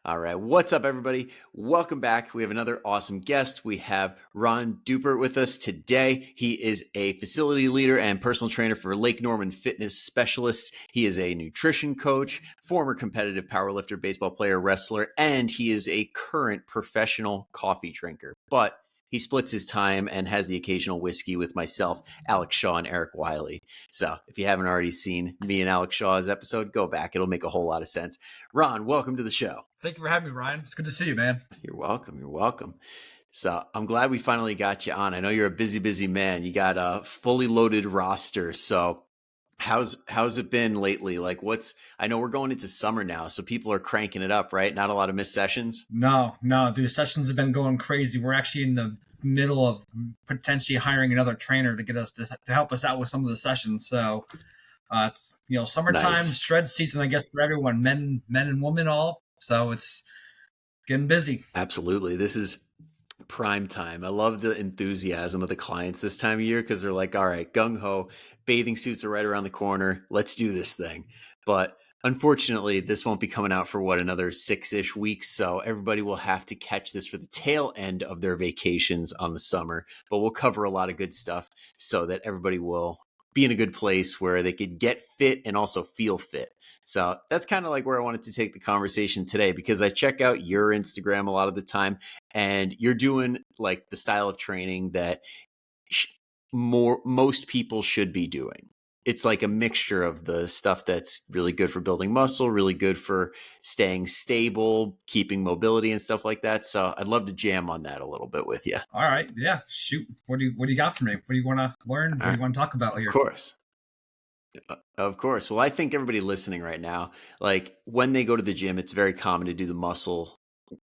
All right. What's up, everybody? Welcome back. We have another awesome guest. We have Ron Dupert with us today. He is a facility leader and personal trainer for Lake Norman fitness specialists. He is a nutrition coach, former competitive powerlifter, baseball player, wrestler, and he is a current professional coffee drinker. But he splits his time and has the occasional whiskey with myself, Alex Shaw, and Eric Wiley. So if you haven't already seen me and Alex Shaw's episode, go back. It'll make a whole lot of sense. Ron, welcome to the show. Thank you for having me, Ryan. It's good to see you, man. You're welcome. You're welcome. So I'm glad we finally got you on. I know you're a busy man. You got a fully loaded roster. So how's it been lately? Like I know we're going into summer now, so people are cranking it up, right? Not a lot of missed sessions. No, the sessions have been going crazy. We're actually in the middle of potentially hiring another trainer to get us to help us out with some of the sessions. So it's summertime, Nice. shred season, I guess, for everyone, men and women all. So it's getting busy. Absolutely. This is prime time. I love the enthusiasm of the clients this time of year because they're like, all right, gung ho, bathing suits are right around the corner. Let's do this thing. But unfortunately, this won't be coming out for another 6-ish weeks. So everybody will have to catch this for the tail end of their vacations on the summer. But we'll cover a lot of good stuff so that everybody will be in a good place where they could get fit and also feel fit. So that's kind of like where I wanted to take the conversation today, because I check out your Instagram a lot of the time and you're doing like the style of training that most people should be doing. It's like a mixture of the stuff that's really good for building muscle, really good for staying stable, keeping mobility and stuff like that. So I'd love to jam on that a little bit with you. All right. Yeah. Shoot. What do you got for me? What do you want to learn? What do you want to talk about here? Of course. Of course. Well, I think everybody listening right now, like when they go to the gym, it's very common to do the muscles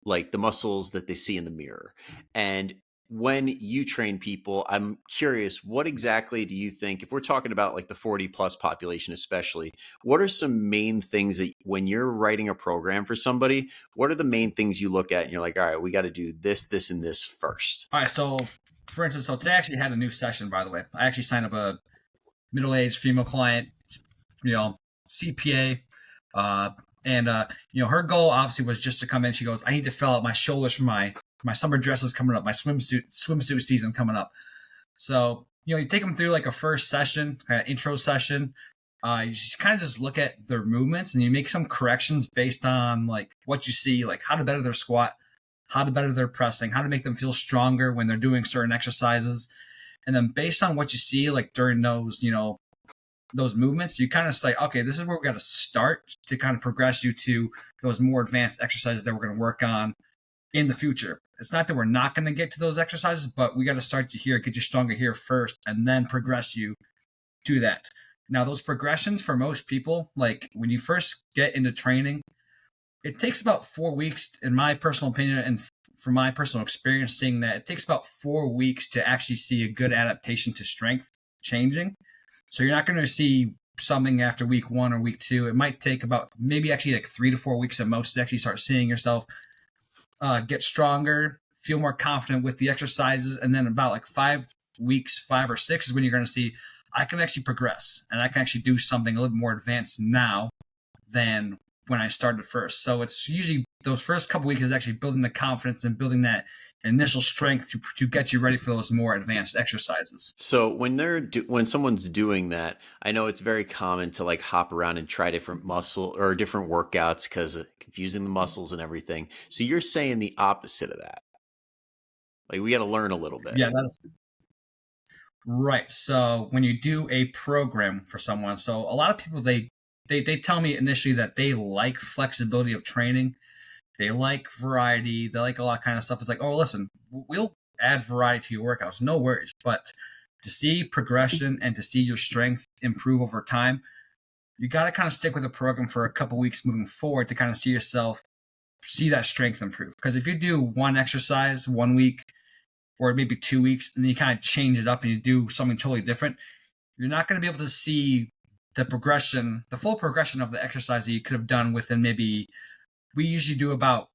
that they see in the mirror. And when you train people, I'm curious, what exactly do you think, if we're talking about like the 40 plus population, especially, what are some main things that when you're writing a program for somebody, what are the main things you look at and you're like, all right, we got to do this, this, and this first? All right. So for instance, today I actually had a new session, by the way. I actually signed up a middle-aged female client, CPA, and her goal obviously was just to come in. She goes, I need to fill out my shoulders for my summer dresses coming up, my swimsuit season coming up. So you take them through like a first session, kind of intro session. You just kind of just look at their movements and you make some corrections based on like what you see, like how to better their squat, how to better their pressing, how to make them feel stronger when they're doing certain exercises. And then based on what you see, like during those, those movements, you kind of say, okay, this is where we got to start to kind of progress you to those more advanced exercises that we're going to work on in the future. It's not that we're not going to get to those exercises, but we got to start you here, get you stronger here first, and then progress you to that. Now, those progressions for most people, like when you first get into training, it takes about 4 weeks, in my personal opinion, and from my personal experience, seeing that it takes about 4 weeks to actually see a good adaptation to strength changing. So you're not going to see something after week 1 or week 2. It might take about maybe actually like 3 to 4 weeks at most to actually start seeing yourself get stronger, feel more confident with the exercises. And then about like 5 weeks, 5 or 6 is when you're going to see, I can actually progress and I can actually do something a little more advanced now than when I started first. So it's usually those first couple weeks is actually building the confidence and building that initial strength to get you ready for those more advanced exercises. So when someone's doing that, I know it's very common to like hop around and try different muscle or different workouts because of confusing the muscles and everything. So you're saying the opposite of that. Like we got to learn a little bit. Yeah, that's right. So when you do a program for someone, so a lot of people, they tell me initially that they like flexibility of training. They like variety. They like a lot of kind of stuff. It's like, oh, listen, we'll add variety to your workouts. No worries. But to see progression and to see your strength improve over time, you got to kind of stick with the program for a couple weeks moving forward to kind of see that strength improve. Because if you do one exercise 1 week or maybe 2 weeks, and then you kind of change it up and you do something totally different, you're not going to be able to see the full progression of the exercise that you could have done within maybe, we usually do about,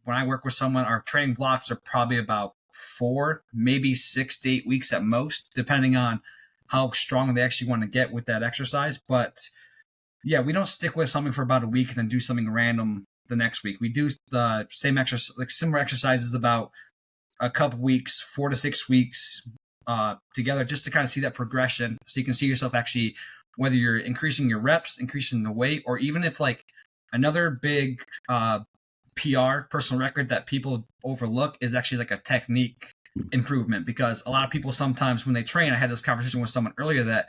when I work with someone, our training blocks are probably about 4, maybe 6 to 8 weeks at most, depending on how strong they actually want to get with that exercise. But yeah, we don't stick with something for about a week and then do something random the next week. We do the same exercise, like similar exercises, about a couple weeks, 4 to 6 weeks together, just to kind of see that progression. So you can see yourself actually, whether you're increasing your reps, increasing the weight, or even if like another big PR, personal record, that people overlook is actually like a technique improvement. Because a lot of people sometimes when they train, I had this conversation with someone earlier that,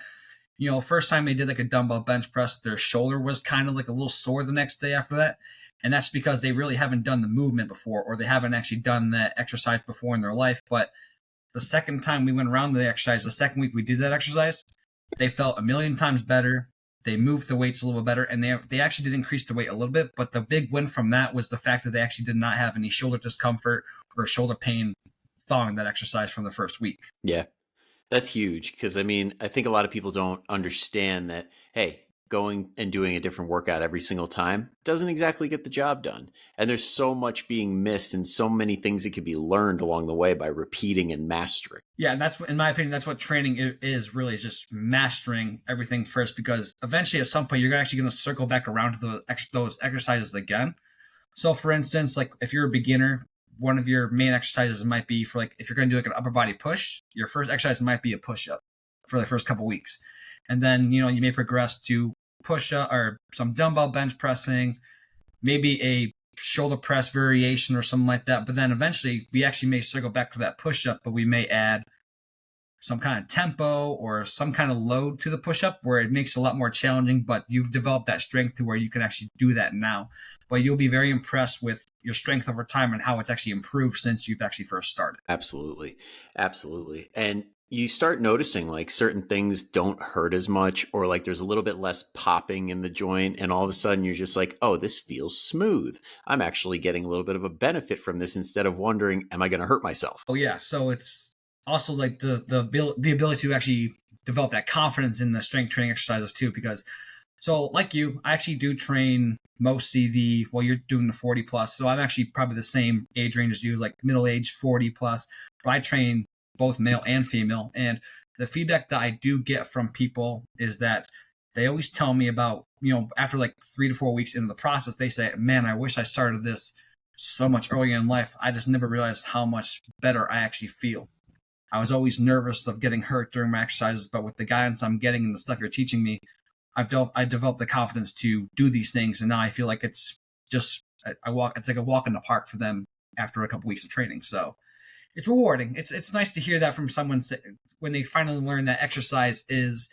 first time they did like a dumbbell bench press, their shoulder was kind of like a little sore the next day after that. And that's because they really haven't done the movement before, or they haven't actually done that exercise before in their life. But the second time we went around the exercise, the second week we did that exercise, they felt a million times better. They moved the weights a little bit better, and they actually did increase the weight a little bit. But the big win from that was the fact that they actually did not have any shoulder discomfort or shoulder pain following that exercise from the first week. Yeah. That's huge because I mean, I think a lot of people don't understand that, hey, going and doing a different workout every single time doesn't exactly get the job done. And there's so much being missed and so many things that can be learned along the way by repeating and mastering. Yeah, and that's, in my opinion, that's what training is really, is just mastering everything first, because eventually at some point you're actually going to circle back around to those exercises again. So for instance, like if you're a beginner, one of your main exercises might be for, like, if you're going to do like an upper body push, your first exercise might be a push up for the first couple weeks. And then, you may progress to push up or some dumbbell bench pressing, maybe a shoulder press variation or something like that. But then eventually we actually may circle back to that push up, but we may add some kind of tempo or some kind of load to the push-up where it makes it a lot more challenging, but you've developed that strength to where you can actually do that now. But you'll be very impressed with your strength over time and how it's actually improved since you've actually first started. Absolutely. Absolutely. And you start noticing like certain things don't hurt as much, or like there's a little bit less popping in the joint. And all of a sudden you're just like, oh, this feels smooth. I'm actually getting a little bit of a benefit from this instead of wondering, am I going to hurt myself? Oh yeah. So it's also like the ability to actually develop that confidence in the strength training exercises too, because so like you, I actually do train mostly you're doing the 40 plus. So I'm actually probably the same age range as you, like middle age 40 plus, but I train both male and female. And the feedback that I do get from people is that they always tell me about, after like 3 to 4 weeks into the process, they say, man, I wish I started this so much earlier in life. I just never realized how much better I actually feel. I was always nervous of getting hurt during my exercises, but with the guidance I'm getting and the stuff you're teaching me, I developed the confidence to do these things, and now I feel like it's just it's like a walk in the park for them after a couple weeks of training. So it's rewarding. It's nice to hear that from someone when they finally learn that exercise is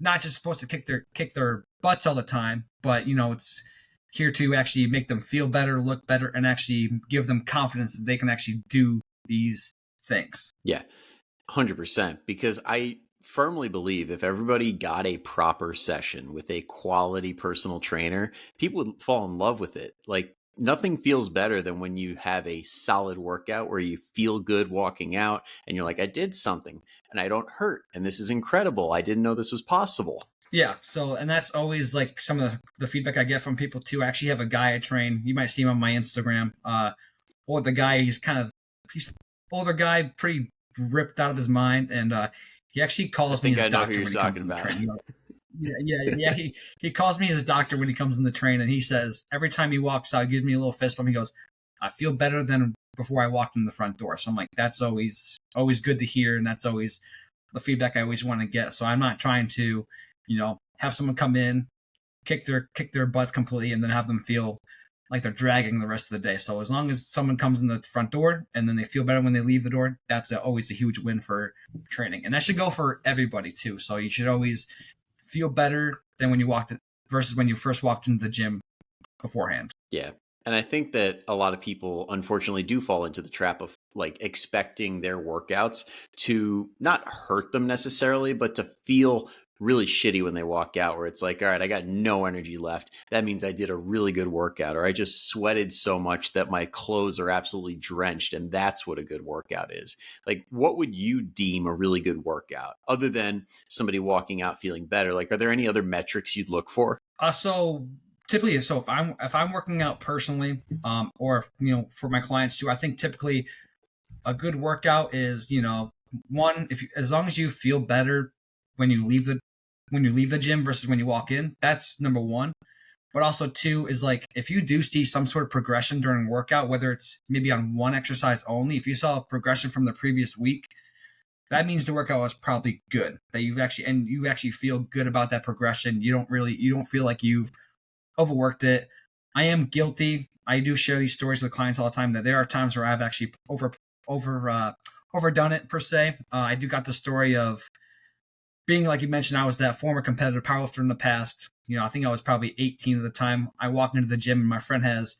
not just supposed to kick their butts all the time, but it's here to actually make them feel better, look better, and actually give them confidence that they can actually do these things. Yeah. 100%, because I firmly believe if everybody got a proper session with a quality personal trainer, people would fall in love with it. Like nothing feels better than when you have a solid workout where you feel good walking out and you're like, I did something and I don't hurt. And this is incredible. I didn't know this was possible. Yeah. So, and that's always like some of the feedback I get from people too. I actually have a guy I train. You might see him on my Instagram. Or the guy, he's older guy, pretty ripped out of his mind, and he actually calls me his doctor when he comes in the train. Yeah. He calls me his doctor when he comes in the train, and he says every time he walks out, he gives me a little fist bump. He goes, "I feel better than before I walked in the front door." So I'm like, that's always good to hear, and that's always the feedback I always want to get. So I'm not trying to, have someone come in, kick their butts completely, and then have them feel like they're dragging the rest of the day. So as long as someone comes in the front door and then they feel better when they leave the door, that's always a huge win for training. And that should go for everybody too. So you should always feel better than when you walked in versus when you first walked into the gym beforehand. Yeah. And I think that a lot of people unfortunately do fall into the trap of like expecting their workouts to not hurt them necessarily, but to feel really shitty when they walk out, where it's like, all right, I got no energy left. That means I did a really good workout, or I just sweated so much that my clothes are absolutely drenched. And that's what a good workout is. Like, what would you deem a really good workout other than somebody walking out feeling better? Like, are there any other metrics you'd look for? So typically, if I'm working out personally, or for my clients too, I think typically a good workout is, one, as long as you feel better when you leave the gym versus when you walk in, that's number one. But also too is like if you do see some sort of progression during workout, whether it's maybe on one exercise only, if you saw a progression from the previous week, that means the workout was probably good. That you actually feel good about that progression. You don't feel like you've overworked it. I am guilty. I do share these stories with clients all the time that there are times where I've actually overdone it per se. I do got the story of being, like you mentioned, I was that former competitive powerlifter in the past. I think I was probably 18 at the time. I walk into the gym and my friend has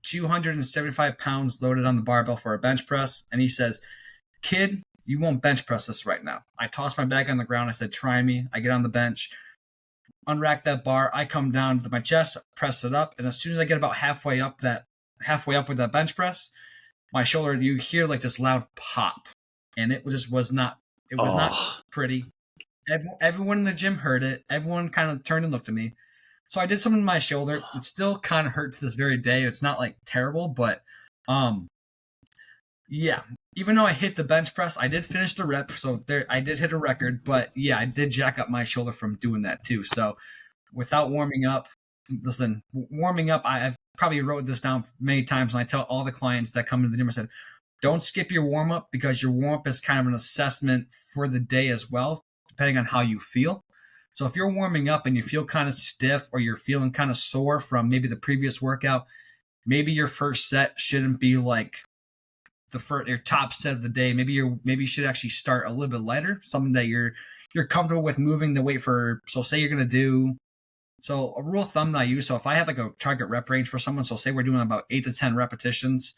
275 pounds loaded on the barbell for a bench press. And he says, "Kid, you won't bench press this right now." I toss my bag on the ground. I said, "Try me." I get on the bench, unrack that bar. I come down to my chest, press it up. And as soon as I get about halfway up with that bench press, my shoulder, you hear like this loud pop. And it just was not, it was not pretty. Everyone in the gym heard it. Everyone kind of turned and looked at me. So I did something to my shoulder. It still kind of hurt to this very day. It's not like terrible, but yeah. Even though I hit the bench press, I did finish the rep. So there, I did hit a record. But yeah, I did jack up my shoulder from doing that too. So without warming up, I've probably wrote this down many times, and I tell all the clients that come into the gym, I said, don't skip your warm up, because your warm up is kind of an assessment for the day as well, depending on how you feel. So if you're warming up and you feel kind of stiff or you're feeling kind of sore from maybe the previous workout, maybe your first set shouldn't be like your top set of the day. Maybe you should actually start a little bit lighter, something that you're comfortable with moving the weight for. So say you're going to do, so a rule of thumb that I use, so if I have like a target rep range for someone, so say we're doing about 8 to 10 repetitions,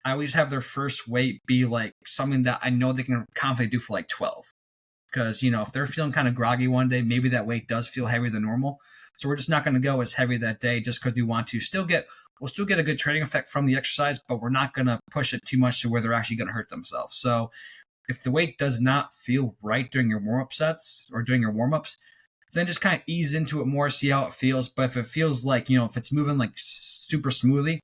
I always have their first weight be like something that I know they can confidently do for like 12. Because, if they're feeling kind of groggy one day, maybe that weight does feel heavier than normal. So we're just not going to go as heavy that day just because we want to. We'll still get a good training effect from the exercise, but we're not going to push it too much to where they're actually going to hurt themselves. So if the weight does not feel right during your warm-up sets or during your warm-ups, then just kind of ease into it more, see how it feels. But if it feels like, if it's moving like super smoothly,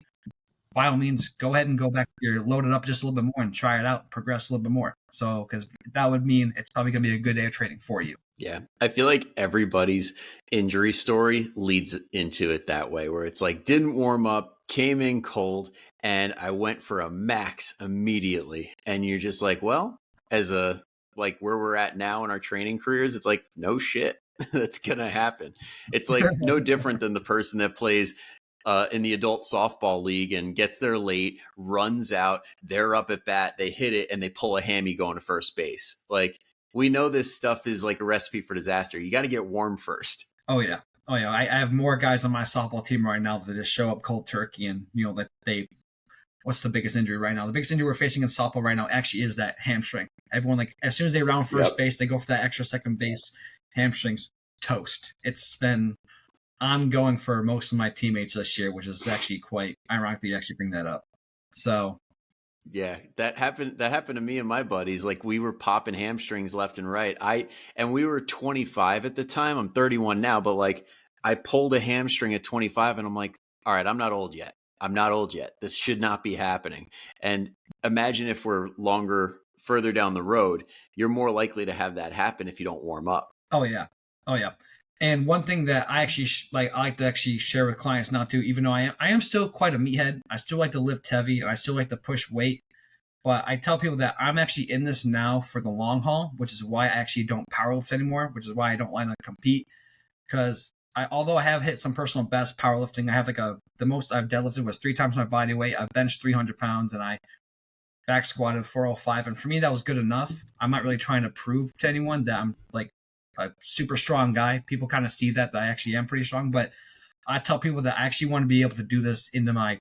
by all means, go ahead and go back. You're loaded up just a little bit more and try it out, progress a little bit more. So, because that would mean it's probably going to be a good day of training for you. Yeah. I feel like everybody's injury story leads into it that way, where it's like, didn't warm up, came in cold, and I went for a max immediately. And you're just like, well, like where we're at now in our training careers, it's like, no shit, that's going to happen. It's like no different than the person that plays in the adult softball league and gets there late, runs out, they're up at bat, they hit it, and they pull a hammy going to first base. Like, we know this stuff is like a recipe for disaster. You got to get warm first. Oh yeah. I have more guys on my softball team right now that just show up cold turkey, and that what's the biggest injury right now? The biggest injury we're facing in softball right now actually is that hamstring. Everyone, like, as soon as they round first base, they go for that extra second base. Hamstrings toast. It's been ongoing for most of my teammates this year, which is actually quite ironic that you actually bring that up. So yeah, that happened to me and my buddies. Like, we were popping hamstrings left and right. And we were 25 at the time. I'm 31 now, but like, I pulled a hamstring at 25 and I'm like, all right, I'm not old yet. This should not be happening. And imagine if we're further down the road, you're more likely to have that happen if you don't warm up. Oh yeah. And one thing that I actually I like to actually share with clients now too, even though I am still quite a meathead. I still like to lift heavy and I still like to push weight. But I tell people that I'm actually in this now for the long haul, which is why I actually don't powerlift anymore, which is why I don't want to compete. Because although I have hit some personal best powerlifting, I have the most I've deadlifted was 3 times my body weight. I benched 300 pounds and I back squatted 405. And for me, that was good enough. I'm not really trying to prove to anyone that I'm like a super strong guy. People kind of see that I actually am pretty strong, but I tell people that I actually want to be able to do this into my,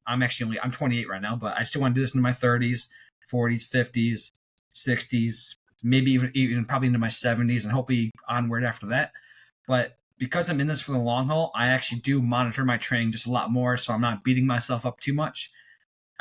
I'm 28 right now, but I still want to do this into my 30s, 40s, 50s, 60s, maybe even probably into my 70s, and hopefully onward after that. But because I'm in this for the long haul, I actually do monitor my training just a lot more, so I'm not beating myself up too much.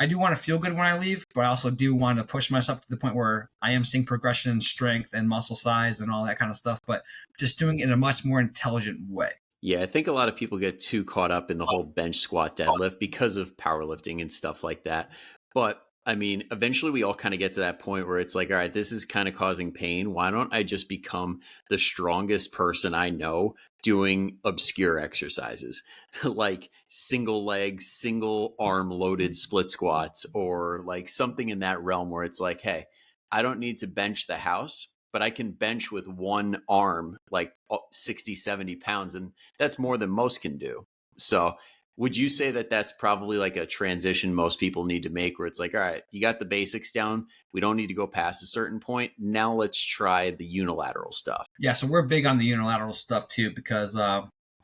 I do want to feel good when I leave, but I also do want to push myself to the point where I am seeing progression in strength and muscle size and all that kind of stuff, but just doing it in a much more intelligent way. Yeah, I think a lot of people get too caught up in the whole bench, squat, deadlift because of powerlifting and stuff like that. But I mean, eventually we all kind of get to that point where it's like, all right, this is kind of causing pain. Why don't I just become the strongest person I know doing obscure exercises like single leg, single arm loaded split squats, or like something in that realm where it's like, hey, I don't need to bench the house, but I can bench with one arm like 60, 70 pounds. And that's more than most can do. So would you say that that's probably like a transition most people need to make where it's like, all right, you got the basics down. We don't need to go past a certain point. Now let's try the unilateral stuff. Yeah, so we're big on the unilateral stuff too, because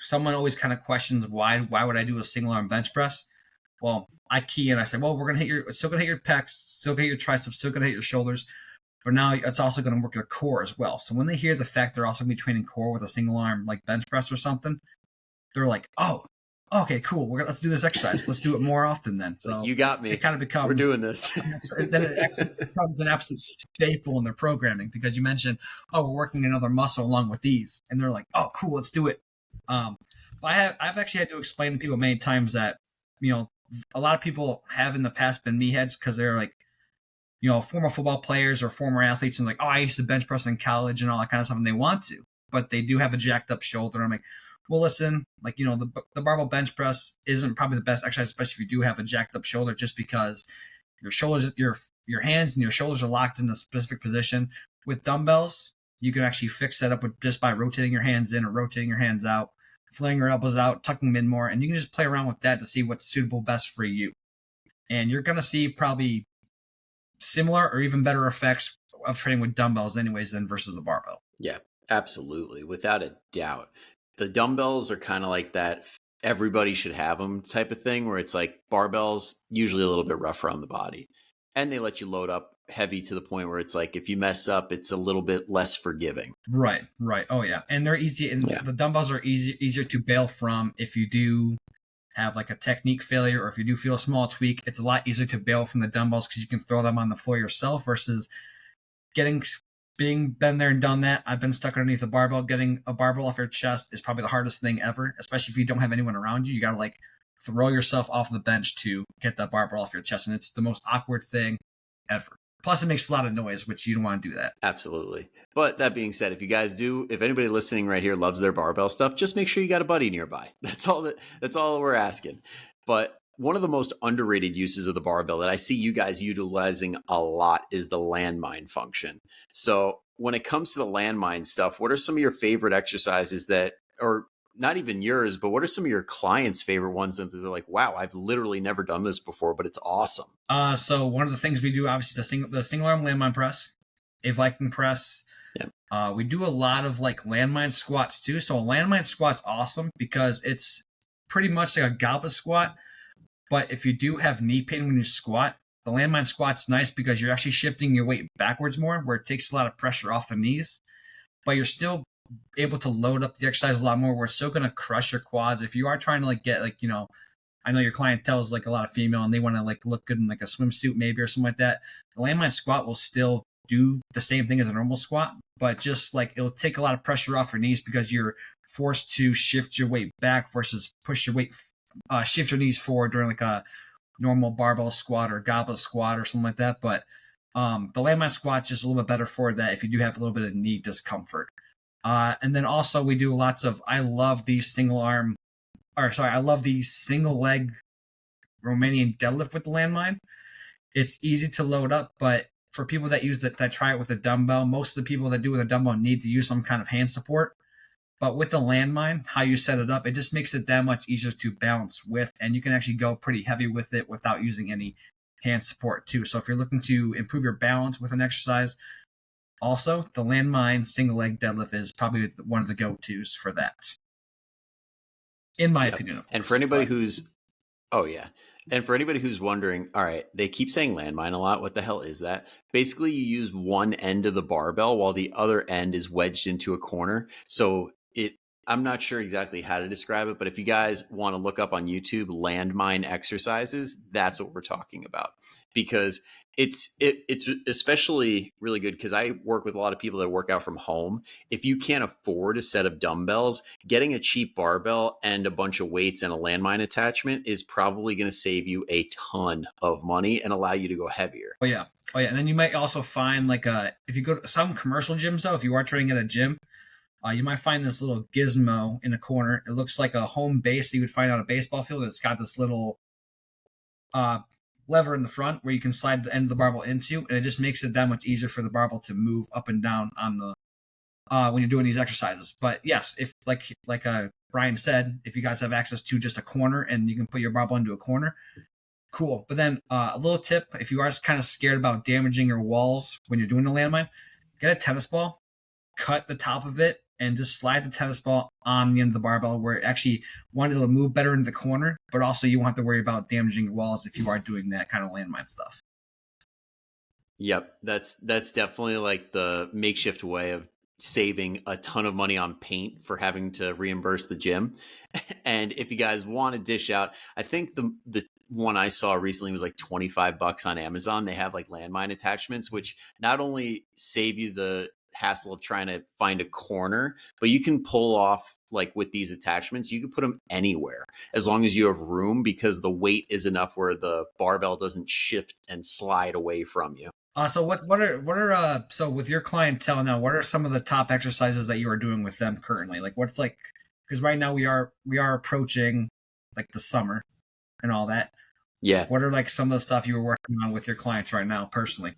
someone always kind of questions why would I do a single arm bench press? Well, I key in, I say, well, it's still gonna hit your pecs, still gonna hit your triceps, still gonna hit your shoulders, but now it's also gonna work your core as well. So when they hear the fact they're also gonna be training core with a single arm like bench press or something, they're like, oh, okay, cool. Let's do this exercise. Let's do it more often then. So like, you got me. It kind of becomes, we're doing this. Then it actually becomes an absolute staple in their programming, because you mentioned, oh, we're working another muscle along with these, and they're like, oh, cool, let's do it. But I've actually had to explain to people many times that, you know, a lot of people have in the past been meatheads because they're like, you know, former football players or former athletes, and like, oh, I used to bench press in college and all that kind of stuff, and they want to, but they do have a jacked up shoulder. I'm like, well, listen, like, you know, the barbell bench press isn't probably the best exercise, especially if you do have a jacked up shoulder, just because your shoulders, your hands and your shoulders are locked in a specific position. With dumbbells, you can actually fix that up just by rotating your hands in or rotating your hands out, flaring your elbows out, tucking them in more, and you can just play around with that to see what's suitable best for you. And you're going to see probably similar or even better effects of training with dumbbells anyways than versus the barbell. Yeah, absolutely. Without a doubt. The dumbbells are kind of like that everybody should have them type of thing, where it's like barbells usually a little bit rougher on the body, and they let you load up heavy to the point where it's like if you mess up, it's a little bit less forgiving. Right. Oh yeah, and they're easy, and the dumbbells are easier to bail from if you do have like a technique failure, or if you do feel a small tweak. It's a lot easier to bail from the dumbbells because you can throw them on the floor yourself versus being been there and done that. I've been stuck underneath a barbell. Getting a barbell off your chest is probably the hardest thing ever, especially if you don't have anyone around you. You got to like throw yourself off the bench to get that barbell off your chest, and it's the most awkward thing ever. Plus, it makes a lot of noise, which you don't want to do that. Absolutely. But that being said, if anybody listening right here loves their barbell stuff, just make sure you got a buddy nearby. That's all we're asking. But one of the most underrated uses of the barbell that I see you guys utilizing a lot is the landmine function. So when it comes to the landmine stuff, what are some of your favorite exercises that, or not even yours, but what are some of your clients' favorite ones that they're like, wow, I've literally never done this before, but it's awesome? So one of the things we do, obviously, is the single arm landmine press, a Viking press. Yeah. We do a lot of like landmine squats too. So a landmine squat's awesome because it's pretty much like a goblet squat. But if you do have knee pain when you squat, the landmine squat's nice because you're actually shifting your weight backwards more, where it takes a lot of pressure off the knees. But you're still able to load up the exercise a lot more, where it's still going to crush your quads. If you are trying to like get like, you know, I know your clientele is like a lot of female and they want to like look good in like a swimsuit maybe or something like that. The landmine squat will still do the same thing as a normal squat, but just like it'll take a lot of pressure off your knees because you're forced to shift your weight back versus push your weight, shift your knees forward during like a normal barbell squat or goblet squat or something like that. But the landmine squat's just a little bit better for that if you do have a little bit of knee discomfort. And then also we do lots of, I love the single leg Romanian deadlift with the landmine. It's easy to load up, but for people that try it with a dumbbell, most of the people that do it with a dumbbell need to use some kind of hand support. But with the landmine, how you set it up, it just makes it that much easier to balance with, and you can actually go pretty heavy with it without using any hand support too. So if you're looking to improve your balance with an exercise, also the landmine single leg deadlift is probably one of the go-tos for that, in my opinion. Of course. And for anybody who's wondering, all right, they keep saying landmine a lot. What the hell is that? Basically, you use one end of the barbell while the other end is wedged into a corner. So I'm not sure exactly how to describe it, but if you guys want to look up on YouTube landmine exercises, that's what we're talking about. Because it's especially really good because I work with a lot of people that work out from home. If you can't afford a set of dumbbells, getting a cheap barbell and a bunch of weights and a landmine attachment is probably going to save you a ton of money and allow you to go heavier. Oh yeah. And then you might also find like if you go to some commercial gyms though, if you are training at a gym, you might find this little gizmo in a corner. It looks like a home base that you would find on a baseball field. It's got this little uh, lever in the front where you can slide the end of the barbell into, and it just makes it that much easier for the barbell to move up and down on the when you're doing these exercises. But yes, if like Brian said, if you guys have access to just a corner and you can put your barbell into a corner, cool. But then a little tip: if you are kind of scared about damaging your walls when you're doing a landmine, get a tennis ball, cut the top of it, and just slide the tennis ball on the end of the barbell where it actually, one, it'll move better in the corner, but also you won't have to worry about damaging your walls if you are doing that kind of landmine stuff. Yep, that's definitely like the makeshift way of saving a ton of money on paint for having to reimburse the gym. And if you guys want to dish out, I think the one I saw recently was like $25 on Amazon. They have like landmine attachments, which not only save you the hassle of trying to find a corner, but you can pull off, like with these attachments, you can put them anywhere as long as you have room, because the weight is enough where the barbell doesn't shift and slide away from you. So what are so with your clientele now, what are some of the top exercises that you are doing with them currently? Like what's like, because right now we are approaching like the summer and all that. Yeah. What are like some of the stuff you were working on with your clients right now personally?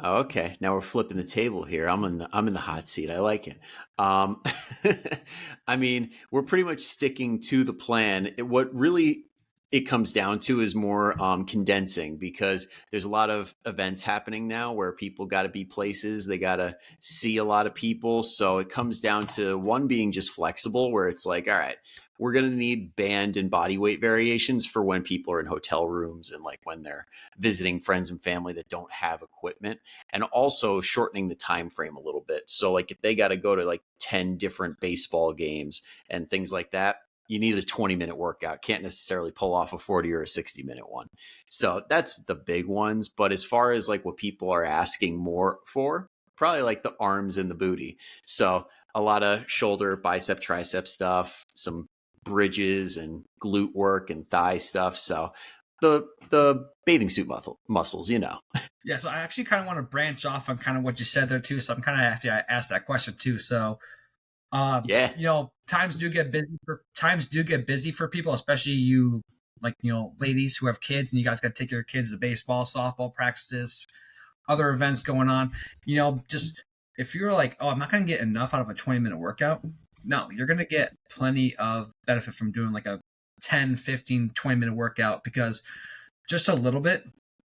Oh, okay. Now we're flipping the table here. I'm in the hot seat. I like it. I mean, we're pretty much sticking to the plan. What really it comes down to is more condensing, because there's a lot of events happening now where people got to be places, they got to see a lot of people. So it comes down to one being just flexible, where it's like, all right, we're going to need band and body weight variations for when people are in hotel rooms and like when they're visiting friends and family that don't have equipment, and also shortening the time frame a little bit. So like if they got to go to like 10 different baseball games and things like that, you need a 20-minute workout. Can't necessarily pull off a 40 or a 60-minute one. So that's the big ones. But as far as like what people are asking more for, probably like the arms and the booty. So a lot of shoulder, bicep, tricep stuff, some bridges and glute work and thigh stuff. So the bathing suit muscles, you know. Yeah, so I actually kind of want to branch off on kind of what you said there too. So I'm kind of happy I asked that question too. So Yeah. you know, times do get busy for people, especially you, like, you know, ladies who have kids and you guys got to take your kids to baseball, softball practices, other events going on. You know, just if you're like, oh, I'm not going to get enough out of a 20-minute workout. No, you're going to get plenty of benefit from doing like a 10, 15, 20-minute workout, because just a little bit,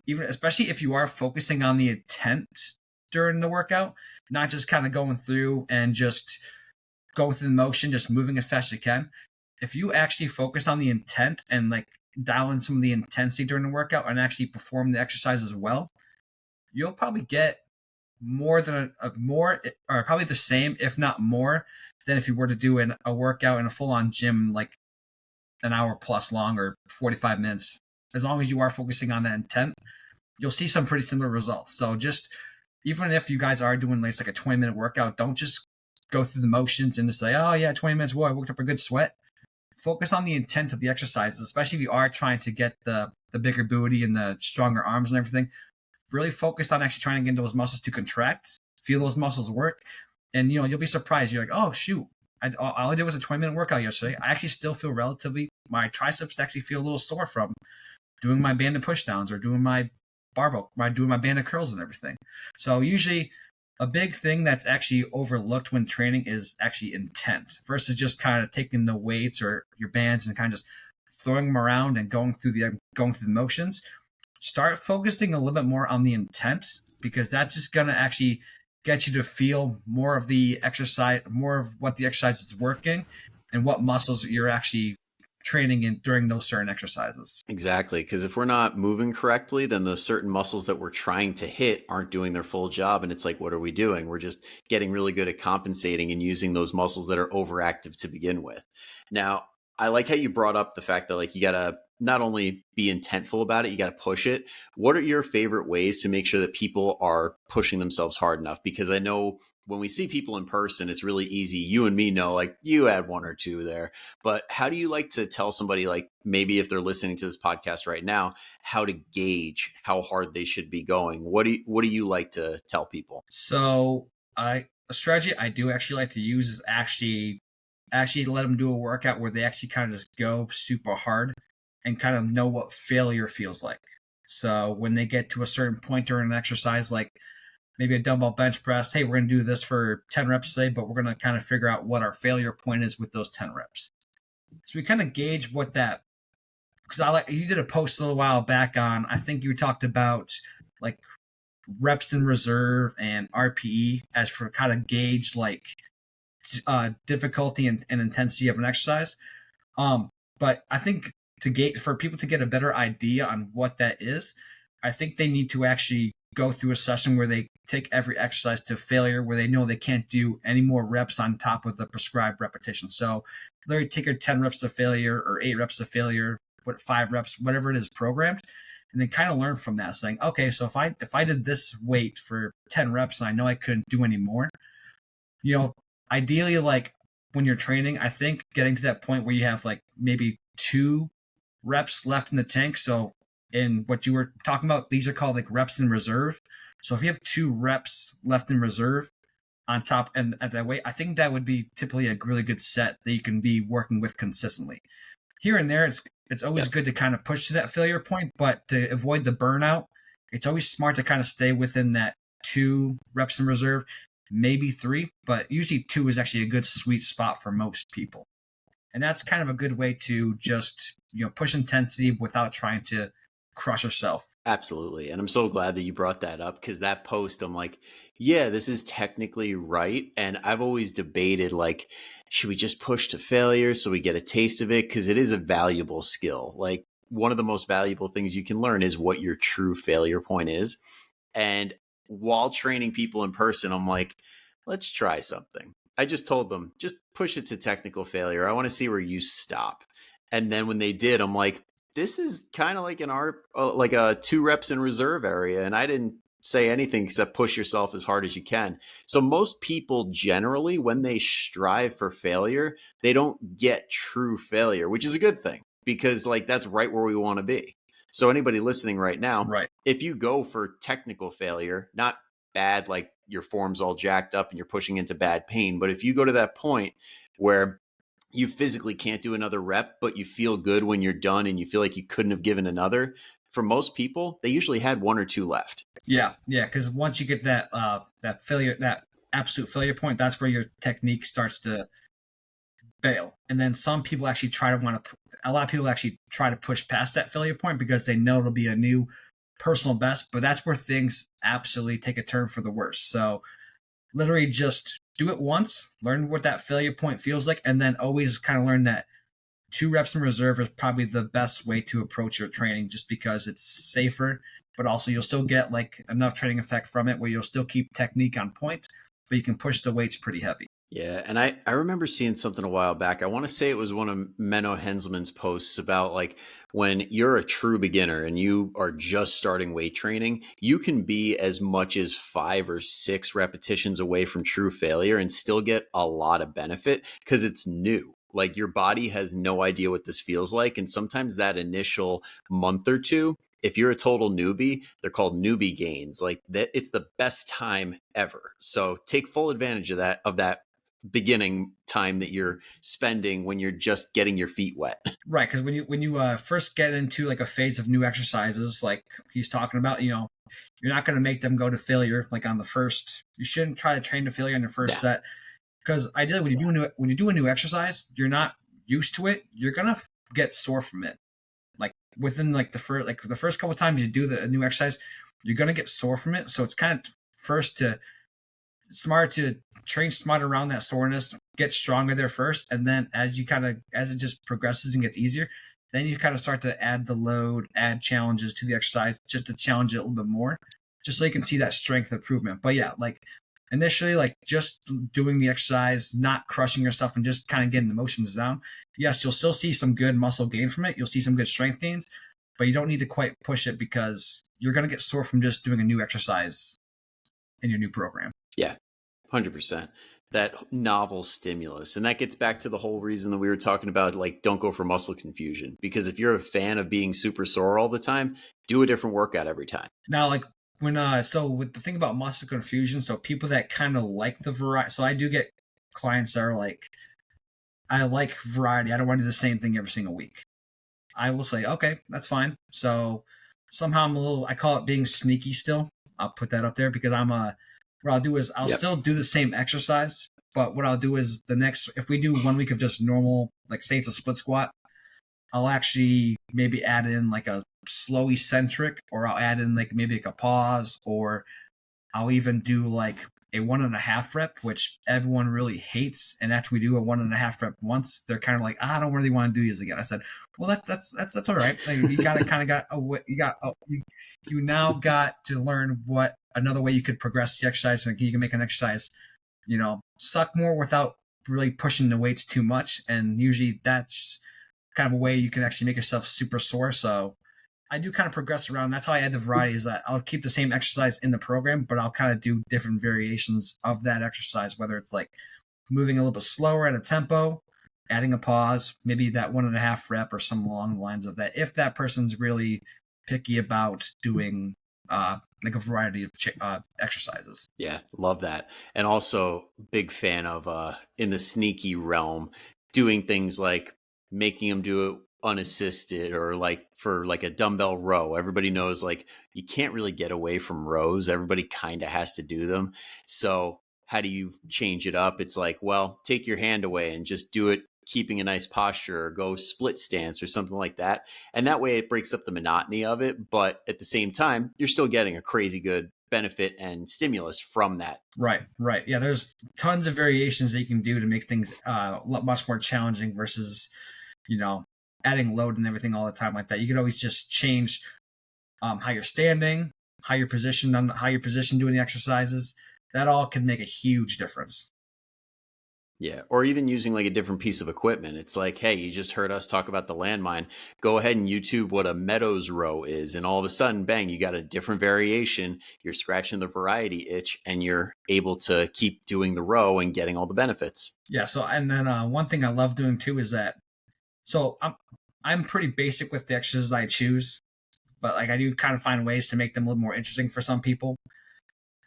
even especially if you are focusing on the intent during the workout, not just kind of going through and just go through the motion, just moving as fast as you can. If you actually focus on the intent and like dial in some of the intensity during the workout and actually perform the exercises well, you'll probably get more than more, or probably the same, if not more, than if you were to do a workout in a full-on gym like an hour plus long or 45 minutes. As long as you are focusing on that intent, you'll see some pretty similar results. So just, even if you guys are doing like a 20-minute workout, don't just go through the motions and just say, oh yeah, 20 minutes, whoa, I worked up a good sweat. Focus on the intent of the exercises, especially if you are trying to get the bigger booty and the stronger arms and everything. Really focus on actually trying to get those muscles to contract, feel those muscles work. And, you know, you'll be surprised. You're like, oh shoot, all I did was a 20-minute workout yesterday. I actually still feel relatively, my triceps actually feel a little sore from doing my band of push downs or doing my barbell, doing my band of curls and everything. So usually a big thing that's actually overlooked when training is actually intent versus just kind of taking the weights or your bands and kind of just throwing them around and going through the motions. Start focusing a little bit more on the intent, because that's just going to actually get you to feel more of the exercise, more of what the exercise is working and what muscles you're actually training in during those certain exercises. Exactly. Because if we're not moving correctly, then the certain muscles that we're trying to hit aren't doing their full job. And it's like, what are we doing? We're just getting really good at compensating and using those muscles that are overactive to begin with. Now, I like how you brought up the fact that like you got to not only be intentful about it, you got to push it. What are your favorite ways to make sure that people are pushing themselves hard enough? Because I know when we see people in person, it's really easy. You and me know, like you had one or two there, but how do you like to tell somebody, like maybe if they're listening to this podcast right now, how to gauge how hard they should be going? What do you like to tell people? So a strategy I do actually like to use is actually let them do a workout where they actually kind of just go super hard and kind of know what failure feels like. So when they get to a certain point during an exercise, like maybe a dumbbell bench press, hey, we're going to do this for 10 reps today, but we're going to kind of figure out what our failure point is with those 10 reps. So we kind of gauge what that, because you did a post a little while back on, I think you talked about like reps in reserve and RPE as for kind of gauge like difficulty and intensity of an exercise. But I think for people to get a better idea on what that is, I think they need to actually go through a session where they take every exercise to failure, where they know they can't do any more reps on top of the prescribed repetition. So literally take your 10 reps to failure or 8 reps to failure, 5 reps, whatever it is programmed, and then kind of learn from that, saying, okay, so if I did this weight for 10 reps and I know I couldn't do any more, ideally, like when you're training, I think getting to that point where you have like maybe 2 reps left in the tank. So in what you were talking about, these are called like reps in reserve. So if you have 2 reps left in reserve on top and at that weight, I think that would be typically a really good set that you can be working with consistently. Here and there, it's always good to kind of push to that failure point, but to avoid the burnout, it's always smart to kind of stay within that 2 reps in reserve, maybe 3, but usually 2 is actually a good sweet spot for most people. And that's kind of a good way to just, push intensity without trying to crush yourself. Absolutely. And I'm so glad that you brought that up, because that post, I'm like, yeah, this is technically right. And I've always debated, like, should we just push to failure so we get a taste of it? Because it is a valuable skill. Like, one of the most valuable things you can learn is what your true failure point is. And while training people in person, I'm like, let's try something. I just told them, just push it to technical failure. I want to see where you stop. And then when they did, I'm like, this is kind of like like a 2 reps in reserve area. And I didn't say anything except push yourself as hard as you can. So most people generally, when they strive for failure, they don't get true failure, which is a good thing, because like that's right where we want to be. So anybody listening right now, Right. if you go for technical failure, not bad, like your form's all jacked up and you're pushing into bad pain, but if you go to that point where you physically can't do another rep, but you feel good when you're done and you feel like you couldn't have given another, for most people, they usually had 1 or 2 left. Yeah. Because once you get that failure, that absolute failure point, that's where your technique starts to fail. And then some people actually a lot of people actually try to push past that failure point because they know it'll be a new personal best, but that's where things absolutely take a turn for the worse. So literally just do it once, learn what that failure point feels like, and then always kind of learn that 2 reps in reserve is probably the best way to approach your training, just because it's safer, but also you'll still get like enough training effect from it where you'll still keep technique on point, but you can push the weights pretty heavy. Yeah. And I remember seeing something a while back. I want to say it was one of Menno Henselman's posts about like when you're a true beginner and you are just starting weight training, you can be as much as 5 or 6 repetitions away from true failure and still get a lot of benefit because it's new. Like your body has no idea what this feels like. And sometimes that initial month or 2, if you're a total newbie, they're called newbie gains. Like that, it's the best time ever. So take full advantage of that beginning time that you're spending when you're just getting your feet wet. Right, because when you first get into like a phase of new exercises, like he's talking about, you're not going to make them go to failure like on the first. You shouldn't try to train to failure in the first set, because ideally when you do a new exercise, you're not used to it. You're gonna get sore from it. Like within like the first couple of times you do a new exercise, you're gonna get sore from it. So it's kind of smart to train smart around that soreness, get stronger there first, and then as it just progresses and gets easier, then you kind of start to add the load, add challenges to the exercise just to challenge it a little bit more, just so you can see that strength improvement. But yeah, like initially, like just doing the exercise, not crushing yourself and just kind of getting the motions down. Yes, you'll still see some good muscle gain from it. You'll see some good strength gains, but you don't need to quite push it because you're going to get sore from just doing a new exercise in your new program. Yeah, 100%. That novel stimulus. And that gets back to the whole reason that we were talking about, like, don't go for muscle confusion. Because if you're a fan of being super sore all the time, do a different workout every time. Now, like So with the thing about muscle confusion, so people that kind of like the variety, so I do get clients that are like, I like variety. I don't want to do the same thing every single week. I will say, okay, that's fine. So somehow I call it being sneaky still. I'll put that up there because what I'll do is I'll Yep. still do the same exercise, but what I'll do is if we do 1 week of just normal, like say it's a split squat, I'll actually maybe add in like a slow eccentric, or I'll add in like maybe like a pause, or I'll even do like a 1.5 rep, which everyone really hates. And after we do a 1.5 rep once, they're kind of like, I don't really want to do these again. I said, well, that's all right. Like, you got to kind of you now got to learn what another way you could progress the exercise, and you can make an exercise, suck more without really pushing the weights too much. And usually that's kind of a way you can actually make yourself super sore. So I do kind of progress around. That's how I add the variety, is that I'll keep the same exercise in the program, but I'll kind of do different variations of that exercise, whether it's like moving a little bit slower at a tempo, adding a pause, maybe that 1.5 rep or some along the lines of that. If that person's really picky about doing like a variety of exercises. Yeah, love that. And also big fan of in the sneaky realm, doing things like making them do it unassisted, or like for like a dumbbell row. Everybody knows like you can't really get away from rows. Everybody kind of has to do them. So how do you change it up? It's like, well, take your hand away and just do it keeping a nice posture, or go split stance or something like that. And that way it breaks up the monotony of it. But at the same time, you're still getting a crazy good benefit and stimulus from that. Right. Yeah, there's tons of variations that you can do to make things much more challenging versus, adding load and everything all the time like that. You could always just change how you're standing, how you're positioned doing the exercises. That all can make a huge difference. Yeah. Or even using like a different piece of equipment. It's like, hey, you just heard us talk about the landmine. Go ahead and YouTube what a Meadows row is. And all of a sudden, bang, you got a different variation. You're scratching the variety itch, and you're able to keep doing the row and getting all the benefits. Yeah. So, and then one thing I love doing too is that, so I'm pretty basic with the exercises I choose, but like I do kind of find ways to make them a little more interesting for some people.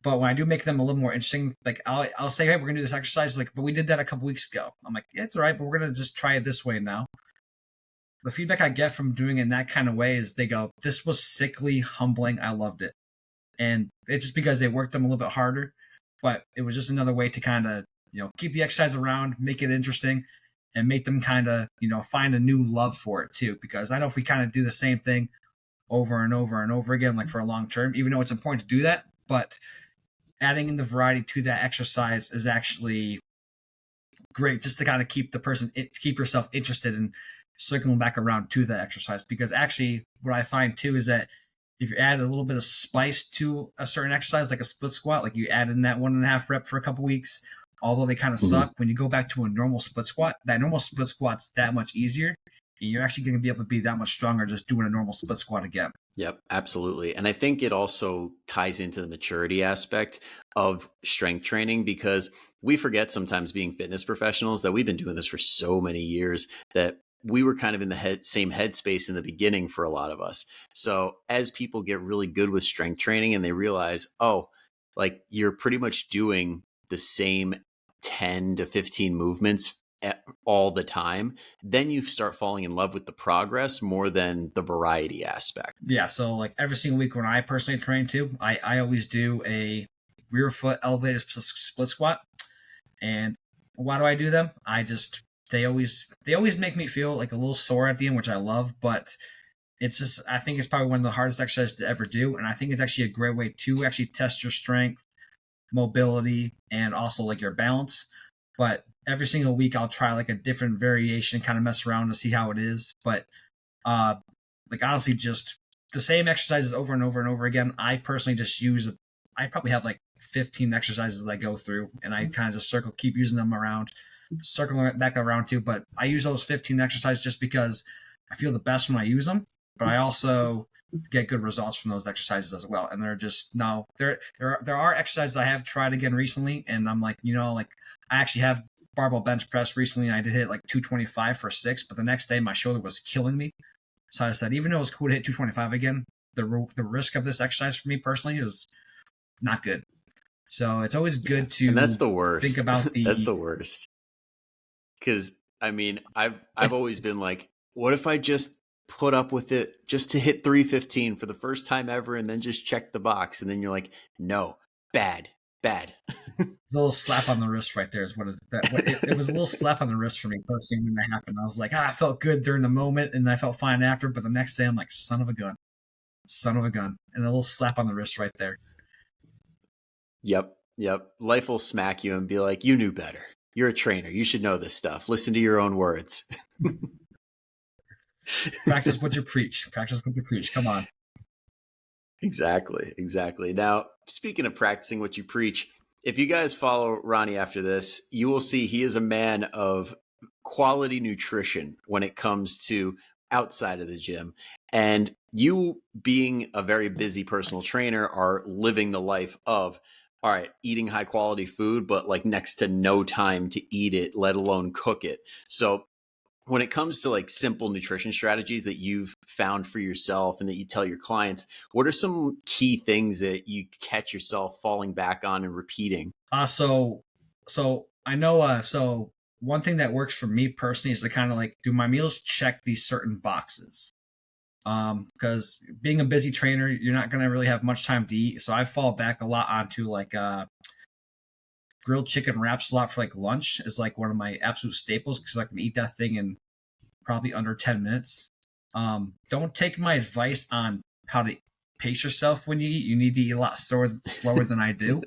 But when I do make them a little more interesting, like I'll say, hey, we're gonna do this exercise, like, but we did that a couple weeks ago. I'm like, yeah, it's all right, but we're gonna just try it this way now. The feedback I get from doing it in that kind of way is they go, this was sickly humbling. I loved it. And it's just because they worked them a little bit harder, but it was just another way to kind of, keep the exercise around, make it interesting, and make them kind of, find a new love for it too. Because I know if we kind of do the same thing over and over and over again, like for a long term, even though it's important to do that, but adding in the variety to that exercise is actually great, just to kind of keep yourself interested in circling back around to that exercise. Because actually what I find too is that if you add a little bit of spice to a certain exercise, like a split squat, like you add in that 1.5 rep for a couple weeks, although they kind of suck, when you go back to a normal split squat, that normal split squat's that much easier, and you're actually going to be able to be that much stronger just doing a normal split squat again. Yep, absolutely. And I think it also ties into the maturity aspect of strength training, because we forget sometimes, being fitness professionals, that we've been doing this for so many years, that we were kind of in the same headspace in the beginning for a lot of us. So as people get really good with strength training and they realize, oh, like you're pretty much doing the same 10 to 15 movements all the time, then you start falling in love with the progress more than the variety aspect. Yeah, so like every single week when I personally train too, I always do a rear foot elevated split squat. And why do I do them? They always make me feel like a little sore at the end, which I love, but it's just, I think it's probably one of the hardest exercises to ever do. And I think it's actually a great way to actually test your strength, mobility, and also like your balance. But every single week I'll try like a different variation, kind of mess around to see how it is. But like honestly, just the same exercises over and over and over again. I personally just I probably have like 15 exercises that I go through, and I kind of just keep using them around, circling it back around too. But I use those 15 exercises just because I feel the best when I use them. But I also get good results from those exercises as well. And they're just, no, there are exercises I have tried again recently, and I'm like, like I actually have barbell bench press recently, and I did hit like 225 for 6, but the next day my shoulder was killing me. So I said, even though it was cool to hit 225 again, the risk of this exercise for me personally is not good. So it's always good to and that's the worst. think about That's the worst. Because I mean, I've always been like, what if I just put up with it just to hit 315 for the first time ever, and then just check the box, and then you're like, no, bad. It's a little slap on the wrist right there is what it was a little slap on the wrist for me personally when that happened. I was like, I felt good during the moment and I felt fine after, but the next day I'm like, son of a gun, and a little slap on the wrist right there. Yep. Life will smack you and be like, you knew better. You're a trainer. You should know this stuff. Listen to your own words. Practice what you preach. Come on. Exactly. Now, speaking of practicing what you preach, if you guys follow Ronnie after this, you will see he is a man of quality nutrition when it comes to outside of the gym. And you, being a very busy personal trainer, are living the life of, all right, eating high quality food, but like next to no time to eat it, let alone cook it. So when it comes to like simple nutrition strategies that you've found for yourself and that you tell your clients, what are some key things that you catch yourself falling back on and repeating? So I know. So one thing that works for me personally is to kind of like do my meals check these certain boxes. Because being a busy trainer, you're not gonna really have much time to eat. So I fall back a lot onto like grilled chicken wraps a lot for like lunch is like one of my absolute staples because I can eat that thing in probably under 10 minutes. Don't take my advice on how to pace yourself when you eat. You need to eat a lot slower than I do,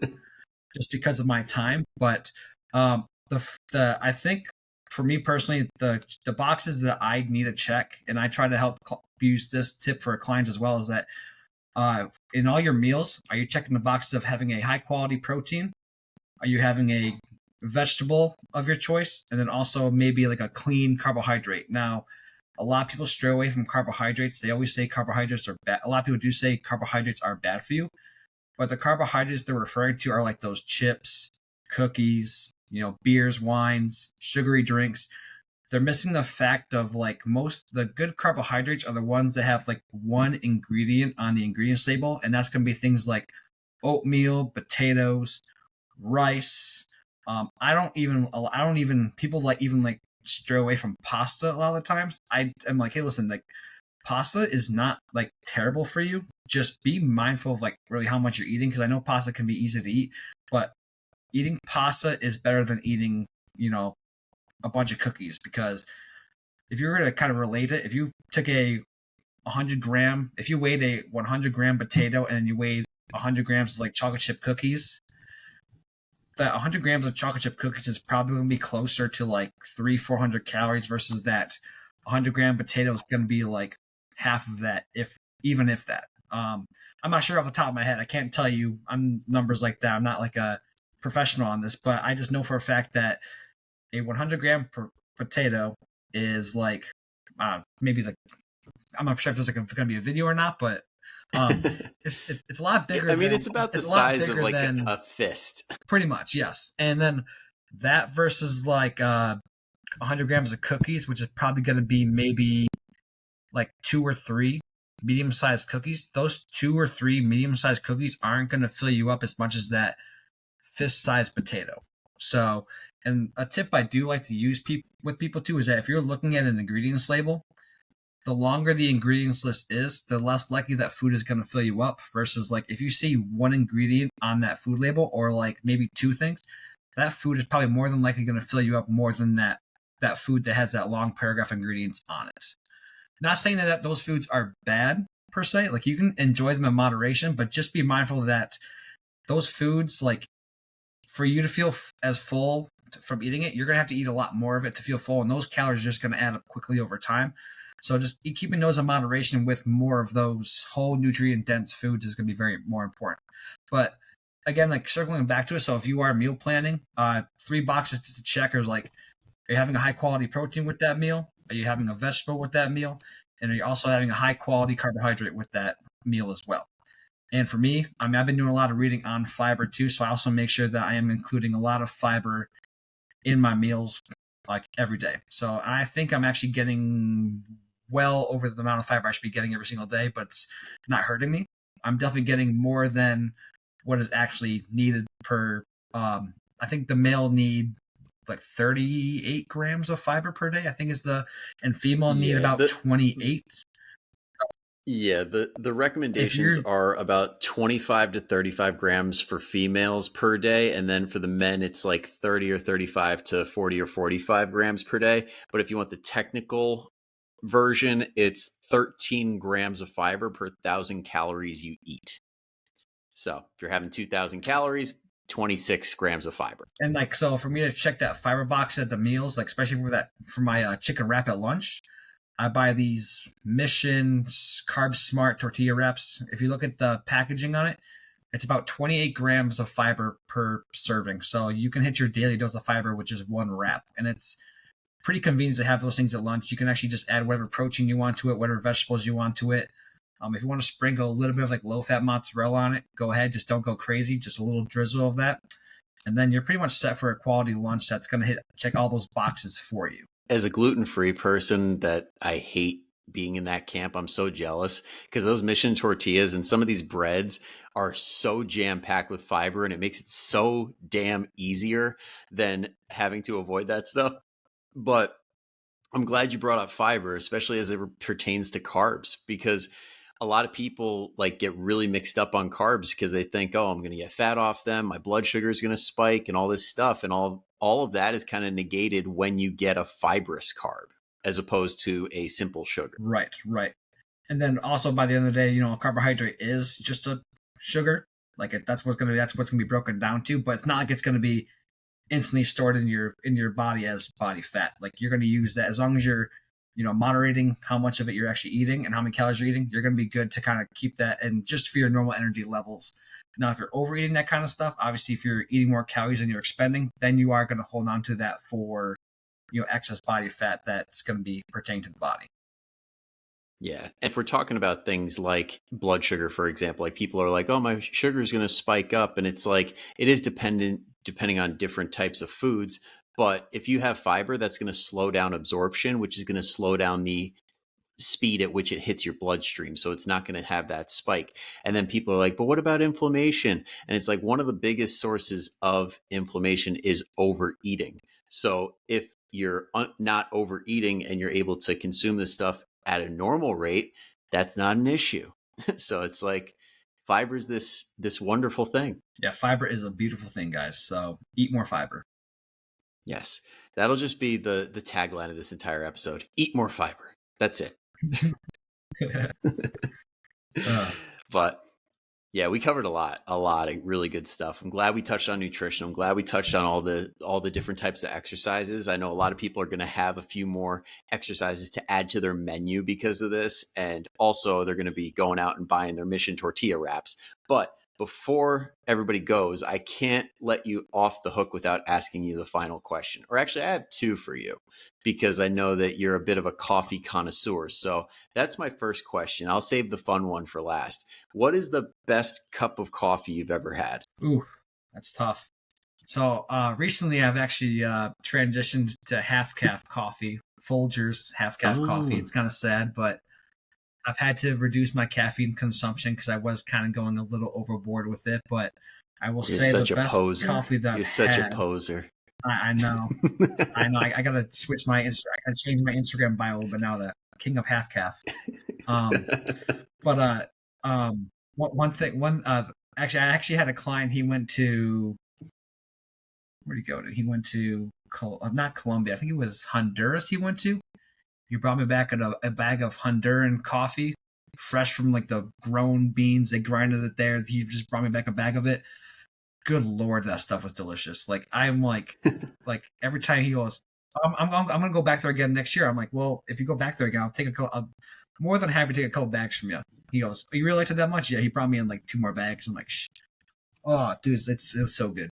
just because of my time. But the I think for me personally, the boxes that I need to check, and I try to help use this tip for clients as well, is that in all your meals, are you checking the boxes of having a high quality protein? Are you having a vegetable of your choice? And then also maybe like a clean carbohydrate. Now, a lot of people stray away from carbohydrates. They always say carbohydrates are bad. A lot of people do say carbohydrates are bad for you. But the carbohydrates they're referring to are like those chips, cookies, beers, wines, sugary drinks. They're missing the fact of like the good carbohydrates are the ones that have like one ingredient on the ingredients label. And that's going to be things like oatmeal, potatoes, rice. I don't even people like even like stray away from pasta a lot of the times. I'm like, hey, listen, like pasta is not like terrible for you. Just be mindful of like really how much you're eating, because I know pasta can be easy to eat, but eating pasta is better than eating, a bunch of cookies. Because if you were to kind of relate it, if you took if you weighed a 100-gram potato and you weighed 100 grams of like chocolate chip cookies, that 100 grams of chocolate chip cookies is probably going to be closer to like 400 calories versus that 100-gram potato is going to be like half of that, even if that. I'm not sure off the top of my head. I can't tell you I'm numbers like that. I'm not like a professional on this, but I just know for a fact that a 100-gram potato is like maybe like, I'm not sure if there's like going to be a video or not, but it's a lot bigger. I mean, it's about the size of like a fist. Pretty much, yes. And then that versus like 100 grams of cookies, which is probably going to be maybe like 2 or 3 medium-sized cookies. Those 2 or 3 medium-sized cookies aren't going to fill you up as much as that fist-sized potato. So, and a tip I do like to use with people too is that if you're looking at an ingredients label, the longer the ingredients list is, the less likely that food is going to fill you up, versus like if you see one ingredient on that food label or like maybe 2 things, that food is probably more than likely going to fill you up more than that food that has that long paragraph ingredients on it. Not saying that those foods are bad per se, like you can enjoy them in moderation, but just be mindful that those foods, like for you to feel as full from eating it, you're going to have to eat a lot more of it to feel full, and those calories are just going to add up quickly over time. So just keeping those in moderation with more of those whole nutrient-dense foods is going to be very more important. But again, like circling back to it, so if you are meal planning, 3 boxes to check are like, are you having a high-quality protein with that meal? Are you having a vegetable with that meal? And are you also having a high-quality carbohydrate with that meal as well? And for me, I mean, I've been doing a lot of reading on fiber too, so I also make sure that I am including a lot of fiber in my meals like every day. So I think I'm actually getting well over the amount of fiber I should be getting every single day, but it's not hurting me. I'm definitely getting more than what is actually needed per. I think the male need like 38 grams of fiber per day. I think is and female need about 28. Yeah, the recommendations are about 25 to 35 grams for females per day. And then for the men, it's like 30 or 35 to 40 or 45 grams per day. But if you want the technical version, it's 13 grams of fiber per 1,000 calories you eat. So if you're having 2,000 calories, 26 grams of fiber. And like, so for me to check that fiber box at the meals, like especially for my chicken wrap at lunch, I buy these Mission Carb Smart tortilla wraps. If you look at the packaging on it, it's about 28 grams of fiber per serving. So you can hit your daily dose of fiber, which is one wrap. And it's pretty convenient to have those things at lunch. You can actually just add whatever protein you want to it, whatever vegetables you want to it. If you want to sprinkle a little bit of like low-fat mozzarella on it, go ahead. Just don't go crazy. Just a little drizzle of that. And then you're pretty much set for a quality lunch that's going to check all those boxes for you. As a gluten-free person that I hate being in that camp, I'm so jealous because those Mission tortillas and some of these breads are so jam-packed with fiber, and it makes it so damn easier than having to avoid that stuff. But I'm glad you brought up fiber, especially as it pertains to carbs, because a lot of people like get really mixed up on carbs because they think, oh, I'm going to get fat off them. My blood sugar is going to spike and all this stuff. And all of that is kind of negated when you get a fibrous carb as opposed to a simple sugar. Right. And then also by the end of the day, a carbohydrate is just a sugar. Like that's what's going to be broken down to, but it's not like it's going to be instantly stored in your body as body fat. Like you're going to use that as long as you're moderating how much of it you're actually eating and how many calories you're eating, you're going to be good to kind of keep that and just for your normal energy levels. Now, if you're overeating that kind of stuff, obviously if you're eating more calories than you're expending, then you are going to hold on to that for excess body fat that's going to be pertaining to the body. Yeah. If we're talking about things like blood sugar, for example, like people are like, oh, my sugar is going to spike up. And it's like, it is depending on different types of foods. But if you have fiber, that's going to slow down absorption, which is going to slow down the speed at which it hits your bloodstream. So it's not going to have that spike. And then people are like, but what about inflammation? And it's like one of the biggest sources of inflammation is overeating. So if you're not overeating and you're able to consume this stuff at a normal rate, that's not an issue. So it's like fiber is this wonderful thing. Yeah, fiber is a beautiful thing, guys. So eat more fiber. Yes, that'll just be the tagline of this entire episode. Eat more fiber. That's it. But yeah, we covered a lot of really good stuff. I'm glad we touched on nutrition. I'm glad we touched on all the different types of exercises. I know a lot of people are going to have a few more exercises to add to their menu because of this. And also they're going to be going out and buying their Mission tortilla wraps. But before everybody goes, I can't let you off the hook without asking you the final question. Or actually, I have two for you because I know that you're a bit of a coffee connoisseur. So that's my first question. I'll save the fun one for last. What is the best cup of coffee you've ever had? Ooh, that's tough. So recently I've actually transitioned to half-calf coffee, Folgers half-calf coffee. It's kind of sad, but I've had to reduce my caffeine consumption because I was kind of going a little overboard with it. But I will say the best coffee that I've had. You're such a poser. I know. I know. I got to switch my Instagram. I got to change my Instagram bio a little bit now. The king of half calf. But actually, I actually had a client. He went to, where'd he go to? He went to not Colombia. I think it was Honduras. He went to. He brought me back a bag of Honduran coffee, fresh from like the grown beans. They grinded it there. He just brought me back a bag of it. Good Lord, that stuff was delicious. Like I'm like every time he goes, I'm gonna go back there again next year. I'm like, well, if you go back there again, I'll take I'm more than happy to take a couple bags from you. He goes, oh, you really liked it that much? Yeah. He brought me in like 2 more bags. I'm like, oh, dude, it was so good.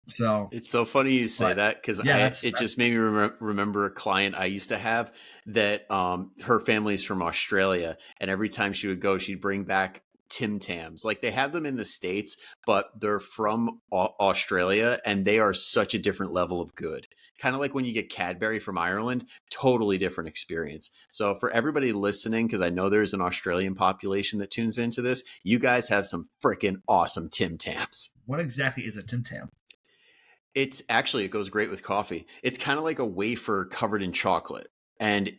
So it's so funny you say that because it just made me remember a client I used to have that her family's from Australia, and every time she would go, she'd bring back Tim Tams. Like they have them in the States, but they're from Australia, and they are such a different level of good kind of like when you get Cadbury from Ireland, totally different experience. So for everybody listening, because I know there's an Australian population that tunes into this, you guys have some freaking awesome Tim Tams. What exactly is a Tim Tam? It's actually, it goes great with coffee. It's kind of like a wafer covered in chocolate. And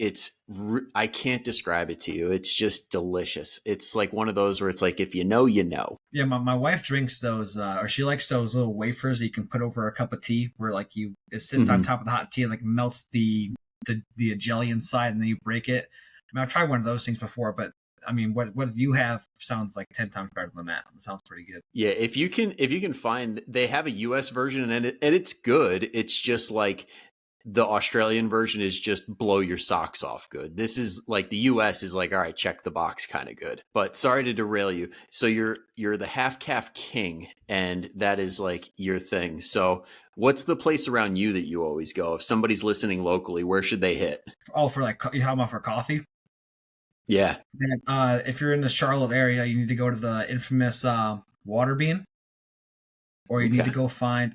I can't describe it to you. It's just delicious. It's like one of those where it's like, if you know, you know. Yeah, my wife drinks those, or she likes those little wafers that you can put over a cup of tea, where like it sits on top of the hot tea and like melts the jelly inside, and then you break it. I mean, I've tried one of those things before, but I mean, what you have sounds like 10 times better than that. It sounds pretty good. Yeah, if you can find, they have a US version, and it's good. It's just like the Australian version is just blow your socks off good. This is like the US is like, all right, check the box kind of good. But sorry to derail you. So you're the half calf king, and that is like your thing. So what's the place around you that you always go? If somebody's listening locally, where should they hit? Oh, for like, you talking about for coffee? Yeah. And, if you're in the Charlotte area, you need to go to the infamous Water Bean. Or you need to go find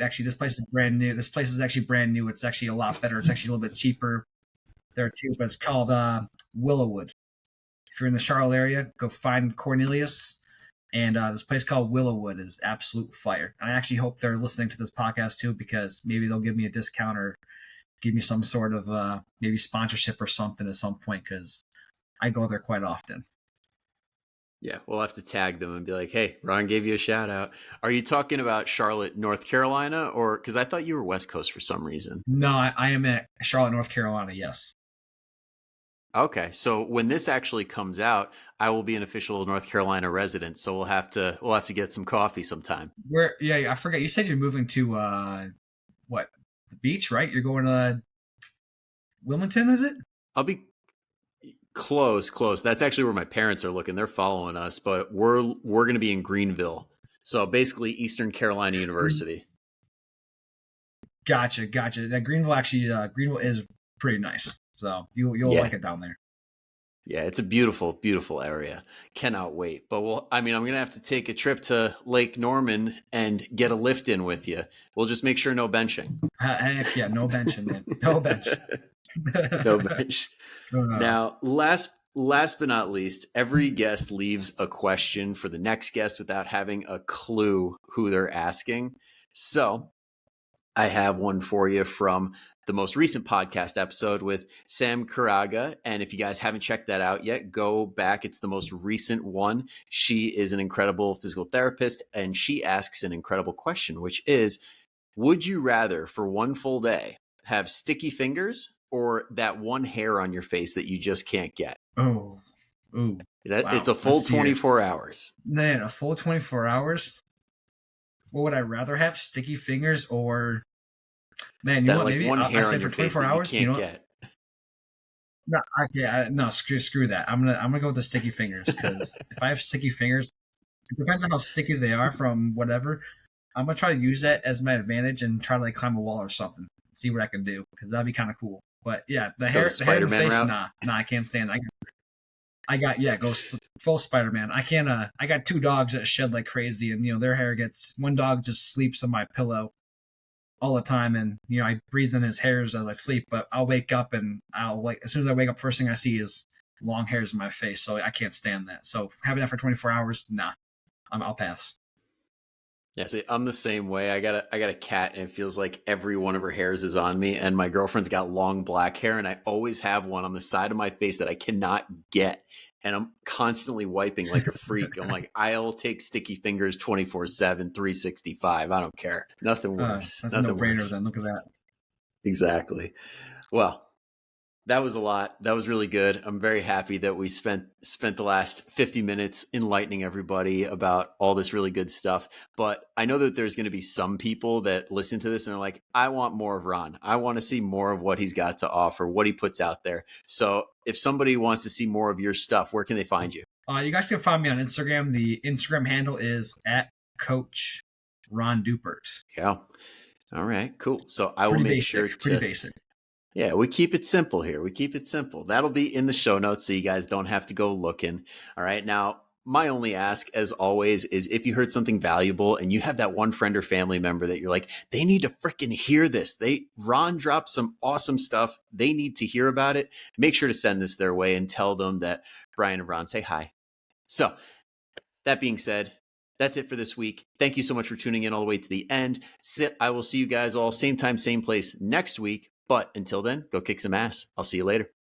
actually, this place is brand new. This place is actually brand new. It's actually a lot better. It's actually a little bit cheaper there too, but it's called Willowwood. If you're in the Charlotte area, go find Cornelius. And this place called Willowwood is absolute fire. And I actually hope they're listening to this podcast too, because maybe they'll give me a discount or give me some sort of maybe sponsorship or something at some point, because I go there quite often. Yeah, we'll have to tag them and be like, hey, Ron gave you a shout out. Are you talking about Charlotte, North Carolina? Or because I thought you were West Coast for some reason. No, I am at Charlotte, North Carolina, yes. Okay, so when this actually comes out, I will be an official North Carolina resident. So we'll have to get some coffee sometime. Where? Yeah, I forgot. You said you're moving to what? The beach, right? You're going to Wilmington, is it? I'll be close. That's actually where my parents are looking. They're following us, but we're going to be in Greenville. So basically Eastern Carolina University. Gotcha. That Greenville actually, Greenville is pretty nice. So you'll like it down there. Yeah, it's a beautiful, beautiful area. Cannot wait. But I'm going to have to take a trip to Lake Norman and get a lift in with you. We'll just make sure no benching. Heck yeah, no benching, man. No bench. No bench. Now, last but not least, every guest leaves a question for the next guest without having a clue who they're asking. So I have one for you from the most recent podcast episode with Sam Karaga. And if you guys haven't checked that out yet, go back. It's the most recent one. She is an incredible physical therapist, and she asks an incredible question, which is, would you rather for one full day have sticky fingers or that one hair on your face that you just can't get? Oh, wow. It's a full 24 hours. Man, a full 24 hours? What would I rather have? Sticky fingers or... Man, you know what? Maybe one hair I'll say on your for face 24 that hours. You can't get. No, okay, no, screw that. I'm gonna go with the sticky fingers, because if I have sticky fingers, it depends on how sticky they are from whatever. I'm gonna try to use that as my advantage and try to like climb a wall or something, see what I can do, because that'd be kind of cool. But yeah, the hair in the face, nah, I can't stand it. Go full Spider-Man. I can't. I got 2 dogs that shed like crazy, and their hair gets. One dog just sleeps on my pillow all the time, and I breathe in his hairs as I sleep. But I'll wake up, and as soon as I wake up, first thing I see is long hairs in my face. So I can't stand that. So having that for 24 hours, nah, I'll pass. Yeah, see, I'm the same way. I got a cat, and it feels like every one of her hairs is on me. And my girlfriend's got long black hair, and I always have one on the side of my face that I cannot get. And I'm constantly wiping like a freak. I'm like, I'll take sticky fingers 24/7, 365. I don't care. Nothing worse. That's Nothing a no-brainer worse. then. Look at that. Exactly. Well, that was a lot. That was really good. I'm very happy that we spent the last 50 minutes enlightening everybody about all this really good stuff. But I know that there's going to be some people that listen to this and are like, I want more of Ron. I want to see more of what he's got to offer, what he puts out there. So if somebody wants to see more of your stuff, where can they find you? You guys can find me on Instagram. The Instagram handle is @Coach Ron Dupert. Yeah. All right, cool. So I will make sure to... Pretty basic. Yeah, we keep it simple here. We keep it simple. That'll be in the show notes so you guys don't have to go looking. All right. Now, my only ask, as always, is if you heard something valuable and you have that one friend or family member that you're like, they need to freaking hear this. Ron dropped some awesome stuff. They need to hear about it. Make sure to send this their way and tell them that Brian and Ron say hi. So that being said, that's it for this week. Thank you so much for tuning in all the way to the end. I will see you guys all same time, same place next week. But until then, go kick some ass. I'll see you later.